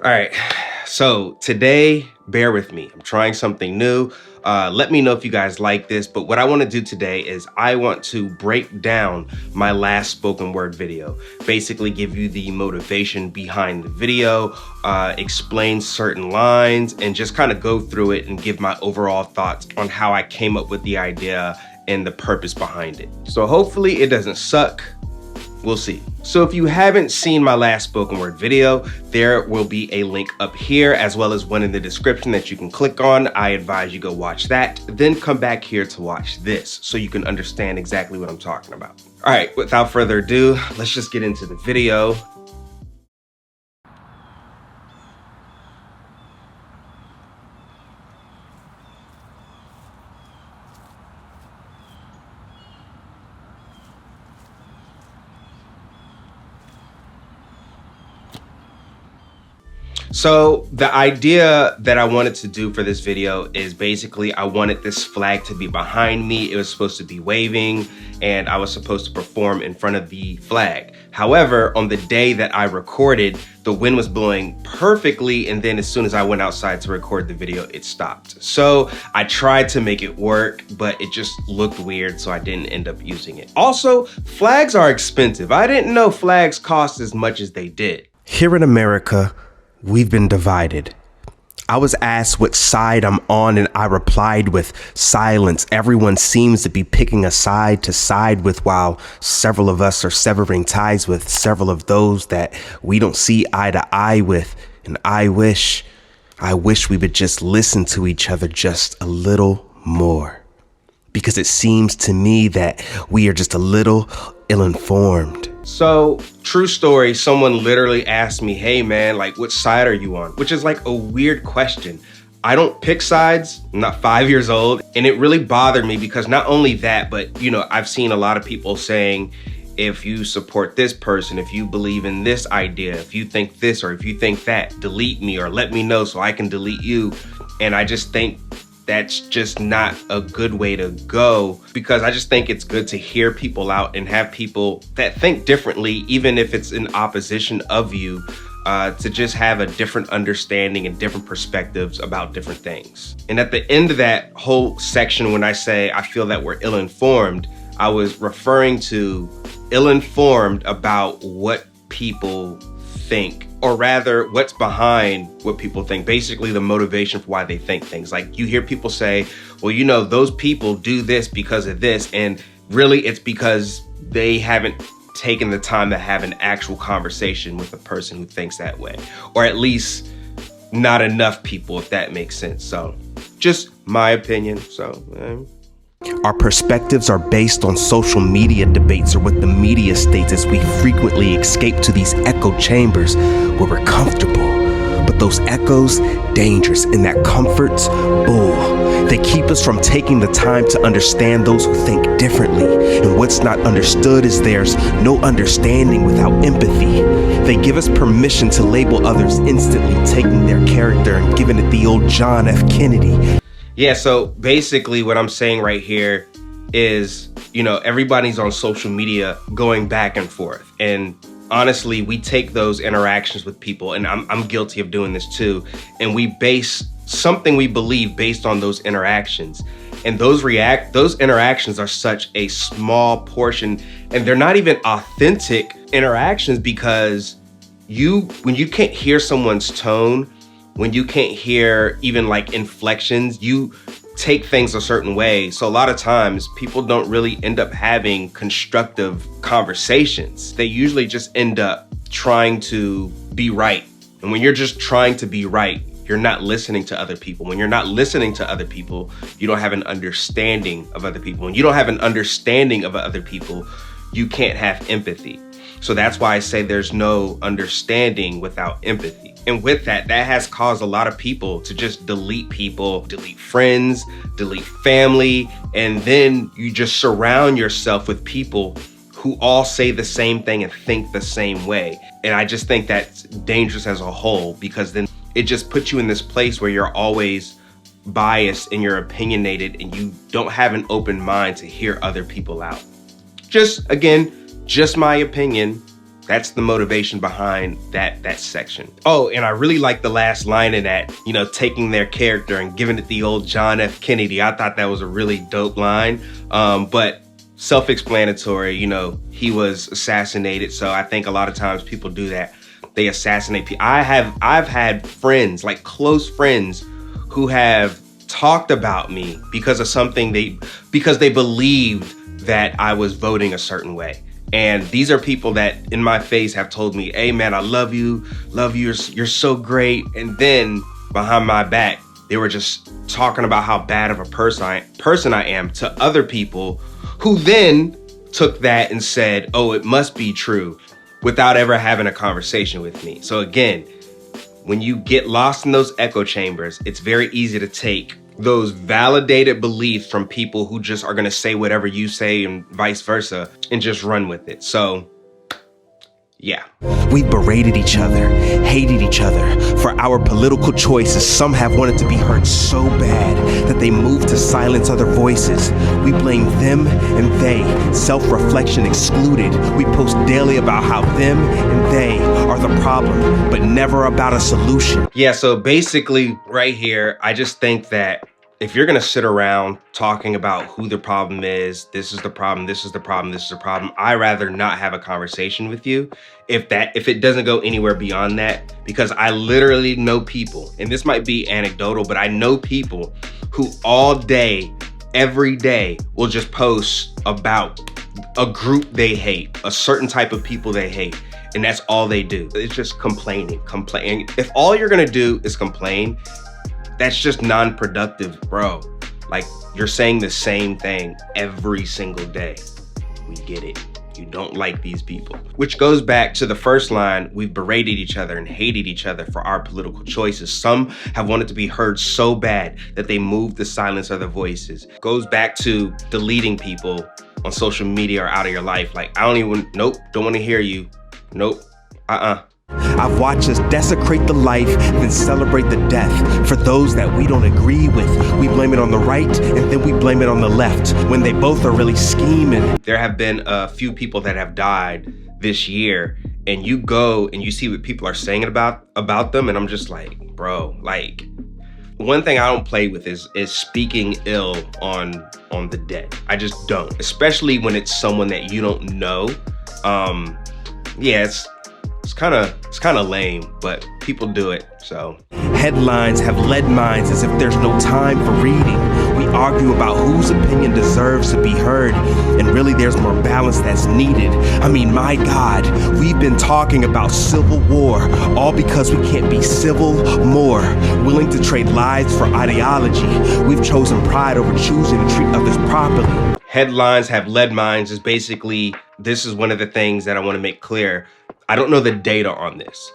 All right, so today, bear with me. I'm trying something new. Let me know if you guys like this, but what I want to do today is I want to break down my last spoken word video. Basically give you the motivation behind the video, explain certain lines, and just kind of go through it and give my overall thoughts on how I came up with the idea and the purpose behind it. So hopefully it doesn't suck. We'll see. So if you haven't seen my last spoken word video, there will be a link up here as well as one in the description that you can click on. I advise you go watch that, then come back here to watch this so you can understand exactly what I'm talking about. All right, without further ado, let's just get into the video. So the idea that I wanted to do for this video is basically I wanted this flag to be behind me. It was supposed to be waving and I was supposed to perform in front of the flag. However, on the day that I recorded, the wind was blowing perfectly, and then as soon as I went outside to record the video, it stopped. So I tried to make it work, but it just looked weird, so I didn't end up using it. Also, flags are expensive. I didn't know flags cost as much as they did. Here in America, we've been divided. I was asked what side I'm on, and I replied with silence. Everyone seems to be picking a side to side with, while several of us are severing ties with several of those that we don't see eye to eye with. And I wish we would just listen to each other just a little more. Because it seems to me that we are just a little ill-informed. So, true story, someone literally asked me, hey man, like what side are you on? Which is like a weird question. I don't pick sides, I'm not 5 years old, and it really bothered me because not only that, but you know, I've seen a lot of people saying, if you support this person, if you believe in this idea, if you think this or if you think that, delete me or let me know so I can delete you. And I just think that's just not a good way to go, because I just think it's good to hear people out and have people that think differently, even if it's in opposition of you, to just have a different understanding and different perspectives about different things. And at the end of that whole section, when I say I feel that we're ill-informed, I was referring to ill-informed about what people think, or rather what's behind what people think, basically the motivation for why they think things. Like you hear people say, well, you know, those people do this because of this, and really it's because they haven't taken the time to have an actual conversation with a person who thinks that way, or at least not enough people, if that makes sense. So just my opinion. Our perspectives are based on social media debates or what the media states, as we frequently escape to these echo chambers where we're comfortable. But those echoes, dangerous, and that comfort's bull. They keep us from taking the time to understand those who think differently. And what's not understood is there's no understanding without empathy. They give us permission to label others instantly, taking their character and giving it the old John F. Kennedy. Yeah, so basically what I'm saying right here is, you know, everybody's on social media going back and forth. And honestly, we take those interactions with people, and I'm guilty of doing this too, and we base something we believe based on those interactions. And those interactions are such a small portion, and they're not even authentic interactions, because when you can't hear someone's tone, when you can't hear even like inflections, you take things a certain way. So a lot of times people don't really end up having constructive conversations. They usually just end up trying to be right. And when you're just trying to be right, you're not listening to other people. When you're not listening to other people, you don't have an understanding of other people. When you don't have an understanding of other people, you can't have empathy. So that's why I say there's no understanding without empathy. And with that has caused a lot of people to just delete people, delete friends, delete family, and then you just surround yourself with people who all say the same thing and think the same way. And I just think that's dangerous as a whole, because then it just puts you in this place where you're always biased and you're opinionated and you don't have an open mind to hear other people out. Just, again, just my opinion. That's the motivation behind that section. Oh, and I really like the last line in that, you know, taking their character and giving it the old John F. Kennedy. I thought that was a really dope line. But self-explanatory, you know, he was assassinated. So I think a lot of times people do that. They assassinate people. I've had friends, like close friends, who have talked about me because of something because they believed that I was voting a certain way. And these are people that in my face have told me, hey man, I love you, you're so great. And then behind my back, they were just talking about how bad of a person I am to other people, who then took that and said, oh, it must be true, without ever having a conversation with me. So again, when you get lost in those echo chambers, it's very easy to take those validated beliefs from people who just are gonna say whatever you say and vice versa and just run with it. So yeah. We berated each other, hated each other for our political choices. Some have wanted to be heard so bad that they moved to silence other voices. We blame them and they, self-reflection excluded. We post daily about how them and they are the problem, but never about a solution. Yeah, so basically right here, I just think that if you're gonna sit around talking about who the problem is, this is the problem, this is the problem, this is the problem, I'd rather not have a conversation with you if it doesn't go anywhere beyond that, because I literally know people, and this might be anecdotal, but I know people who all day, every day will just post about a group they hate, a certain type of people they hate, and that's all they do. It's just complaining. If all you're gonna do is complain, that's just non-productive, bro. Like, you're saying the same thing every single day. We get it. You don't like these people. Which goes back to the first line, we've berated each other and hated each other for our political choices. Some have wanted to be heard so bad that they moved to silence other voices. Goes back to deleting people on social media or out of your life. Like, nope, don't wanna hear you. Nope, I've watched us desecrate the life, then celebrate the death. For those that we don't agree with, we blame it on the right, and then we blame it on the left, when they both are really scheming. There have been a few people that have died this year, and you go and you see what people are saying about them, and I'm just like, bro, like, one thing I don't play with is speaking ill on the dead. I just don't, especially when it's someone that you don't know. Yeah, it's kind of lame, but people do it, so. Headlines have lead minds as if there's no time for reading. We argue about whose opinion deserves to be heard, and really there's more balance that's needed. I mean, my God, we've been talking about civil war, all because we can't be civil more. Willing to trade lives for ideology. We've chosen pride over choosing to treat others properly. Headlines have lead minds is basically, this is one of the things that I want to make clear. I don't know the data on this.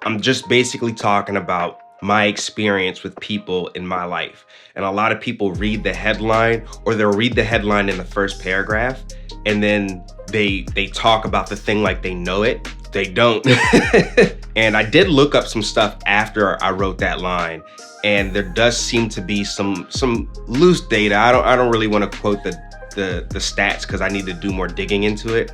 I'm just basically talking about my experience with people in my life. And a lot of people read the headline, or they'll read the headline in the first paragraph, and then they talk about the thing like they know it. They don't. And I did look up some stuff after I wrote that line, and there does seem to be some loose data. I don't really want to quote the stats because I need to do more digging into it.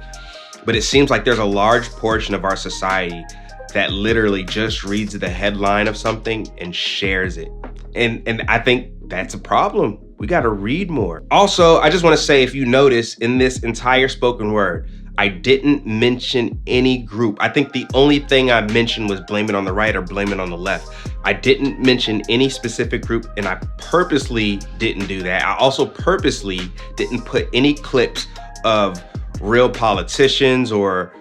But it seems like there's a large portion of our society that literally just reads the headline of something and shares it. And I think that's a problem. We got to read more. Also, I just want to say, if you notice in this entire spoken word, I didn't mention any group. I think the only thing I mentioned was blame it on the right or blame it on the left. I didn't mention any specific group, and I purposely didn't do that. I also purposely didn't put any clips of real politicians or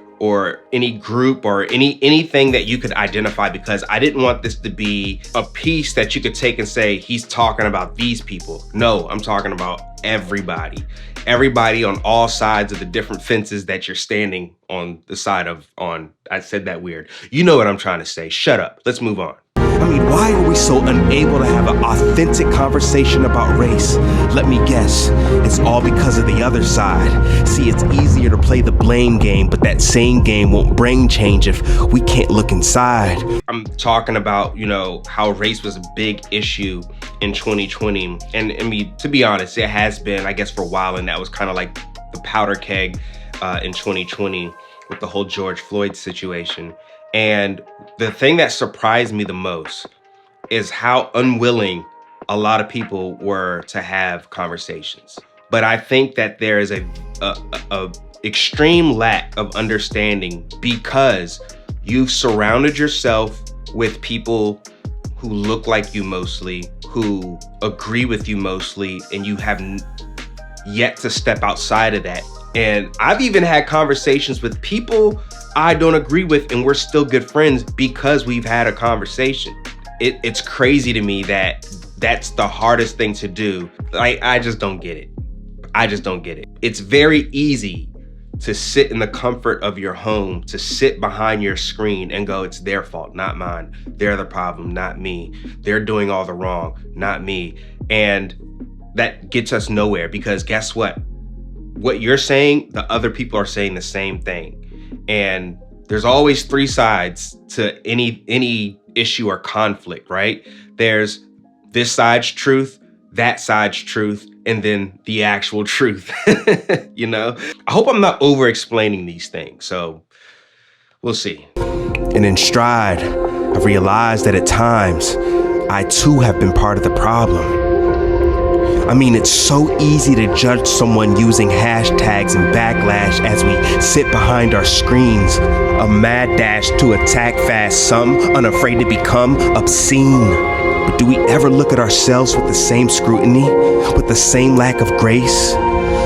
any group or anything that you could identify, because I didn't want this to be a piece that you could take and say, he's talking about these people. No, I'm talking about everybody. Everybody on all sides of the different fences that you're standing on the side of, I said that weird. You know what I'm trying to say. Shut up. Let's move on. I mean, why are we so unable to have an authentic conversation about race? Let me guess, it's all because of the other side. See, it's easier to play the blame game, but that same game won't bring change if we can't look inside. I'm talking about, how race was a big issue in 2020. And I mean, to be honest, it has been, I guess, for a while, and that was kind of like the powder keg in 2020. with the whole George Floyd situation. And the thing that surprised me the most is how unwilling a lot of people were to have conversations. But I think that there is a extreme lack of understanding because you've surrounded yourself with people who look like you mostly, who agree with you mostly, and you have yet to step outside of that. And I've even had conversations with people I don't agree with, and we're still good friends because we've had a conversation. It's crazy to me that that's the hardest thing to do. Like, I just don't get it. I just don't get it. It's very easy to sit in the comfort of your home, to sit behind your screen and go, it's their fault, not mine. They're the problem, not me. They're doing all the wrong, not me. And that gets us nowhere, because guess what? What you're saying, the other people are saying the same thing. And there's always three sides to any issue or conflict, right? There's this side's truth, that side's truth, and then the actual truth. You know, I hope I'm not over explaining these things. So we'll see. And in stride, I've realized that at times I too have been part of the problem. I mean, it's so easy to judge someone using hashtags and backlash as we sit behind our screens, a mad dash to attack fast, some unafraid to become obscene. But do we ever look at ourselves with the same scrutiny, with the same lack of grace?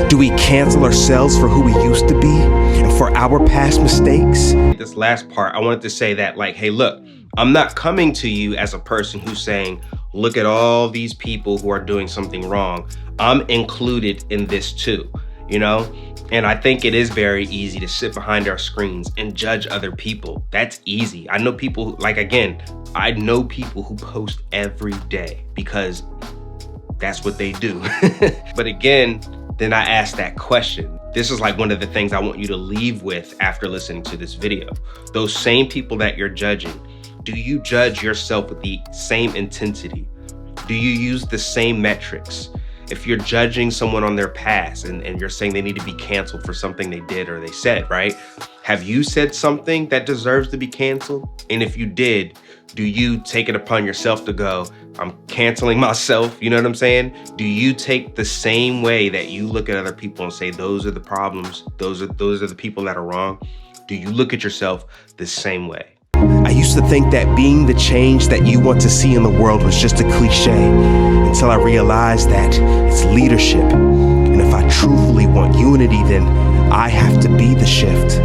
Do we cancel ourselves for who we used to be and for our past mistakes? This last part, I wanted to say that, like, hey, look, I'm not coming to you as a person who's saying, look at all these people who are doing something wrong. I'm included in this too, you know? And I think it is very easy to sit behind our screens and judge other people. That's easy. I know people, like, again, I know people who post every day because that's what they do. But again, then I ask that question. This is like one of the things I want you to leave with after listening to this video. Those same people that you're judging, do you judge yourself with the same intensity? Do you use the same metrics? If you're judging someone on their past and you're saying they need to be canceled for something they did or they said, right? Have you said something that deserves to be canceled? And if you did, do you take it upon yourself to go, I'm canceling myself? You know what I'm saying? Do you take the same way that you look at other people and say, those are the problems, those are the people that are wrong? Do you look at yourself the same way? I used to think that being the change that you want to see in the world was just a cliche, until I realized that it's leadership. And if I truthfully want unity, then I have to be the shift.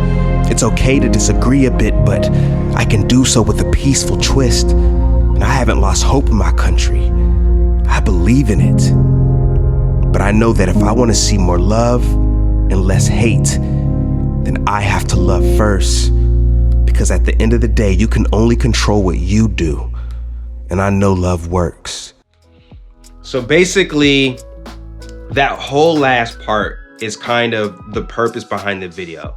It's okay to disagree a bit, but I can do so with a peaceful twist. And I haven't lost hope in my country. I believe in it. But I know that if I want to see more love and less hate, then I have to love first. Because at the end of the day, you can only control what you do. And I know love works. So basically, that whole last part is kind of the purpose behind the video.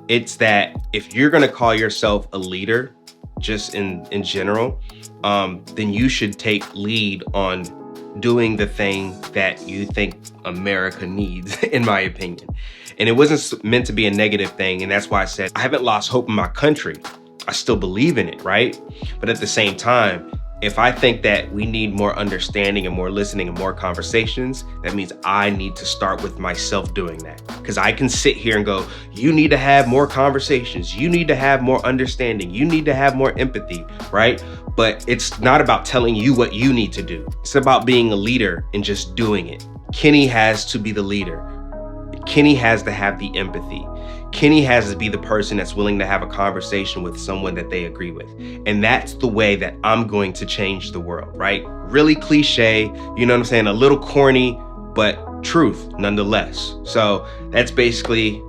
It's that if you're gonna call yourself a leader, just in general, then you should take lead on doing the thing that you think America needs, in my opinion. And it wasn't meant to be a negative thing. And that's why I said, I haven't lost hope in my country. I still believe in it, right? But at the same time, if I think that we need more understanding and more listening and more conversations, that means I need to start with myself doing that. Because I can sit here and go, you need to have more conversations. You need to have more understanding. You need to have more empathy, right? But it's not about telling you what you need to do. It's about being a leader and just doing it. Kenny has to be the leader. Kenny has to have the empathy. Kenny has to be the person that's willing to have a conversation with someone that they agree with. And that's the way that I'm going to change the world, right? Really cliche, you know what I'm saying? A little corny, but truth nonetheless. So that's basically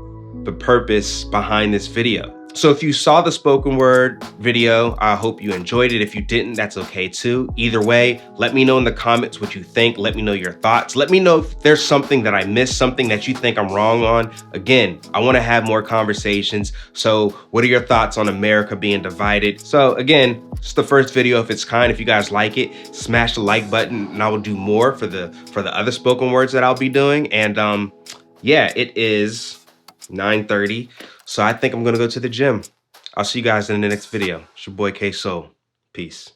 the purpose behind this video. So if you saw the spoken word video, I hope you enjoyed it. If you didn't, that's okay too. Either way, let me know in the comments what you think. Let me know your thoughts. Let me know if there's something that I missed, something that you think I'm wrong on. Again, I want to have more conversations. So what are your thoughts on America being divided? So again, it's the first video of its kind. If you guys like it, smash the like button and I will do more for the other spoken words that I'll be doing. And yeah, it is 9:30. So I think I'm gonna go to the gym. I'll see you guys in the next video. It's your boy K Soul. Peace.